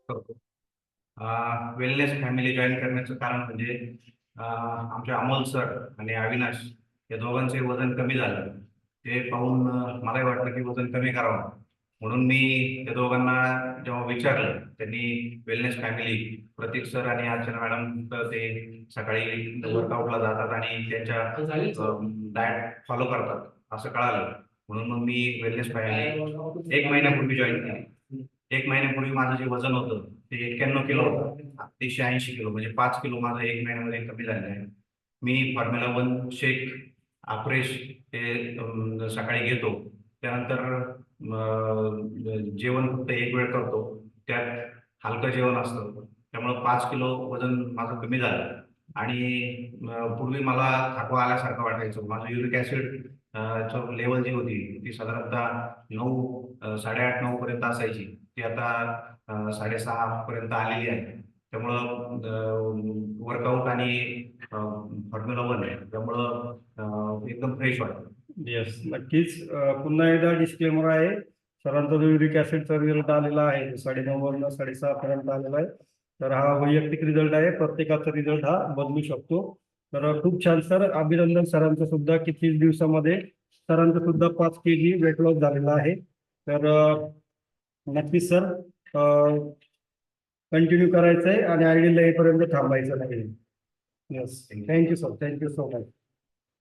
करतो. Wellness family join करण्याचं कारण म्हणजे आमचे अमोल सर आणि अविनाश या दोघांचे वजन कमी झालं. ते पाहून मलाही वाटलं की वजन कमी करावं, म्हणून मी त्या दोघांना जेव्हा विचारलं, त्यांनी वेलनेस फॅमिली प्रतीक सर आणि अर्चना मॅडम तर ते सकाळी वर्कआउटला जातात आणि त्यांच्या डाएट फॉलो करतात असं कळालं. म्हणून मग मी वेलनेस फॅमिली 1 महिन्यापूर्वी जॉईन केली. 1 महिन्यापूर्वी माझं जे वजन होतं ते 91 किलो होतं, 180 किलो, म्हणजे 5 किलो माझं 1 महिन्यामध्ये कमी झालेलं आहे. मी फॉर्म्युला 1 शेक अफ्रेश हे सकाळी घेतो. त्यानंतर जेवण फक्त एक वेळ करतो, त्यात हलकं जेवण असतं. त्यामुळं 5 किलो वजन माझं कमी झालं. आणि पूर्वी मला थकवा आल्यासारखं वाटायचं. माझं युरिक ॲसिड लेवल जी होती ती साधारणतः 8:30-9 पर्यंत असायची, ती आता 6:30 पर्यंत आलेली आहे. त्यामुळं वर्कआउट आणि फॉर्म्युला 1 त्यामुळं एकदम फ्रेश वाटतं. येस, नक्कीच. पुन्हा एकदा डिस्क्लेमर आहे, सरांचा जो युरिक ऍसिडचा रिझल्ट आलेला आहे 9:30 वरून 6:30 पर्यंत आलेला आहे. तर हा वैयक्तिक रिझल्ट आहे, प्रत्येकाचा रिझल्ट हा बदलू शकतो. तर खूप छान सर, अभिनंदन सरांचं सुद्धा. किती दिवसामध्ये सरांचं सुद्धा 5 kg वेट लॉस झालेला आहे. तर नक्कीच सर कंटिन्यू करायचं आहे आणि आयडियल येईपर्यंत थांबायचं नाही. Yes, thank you sir, thank you so much.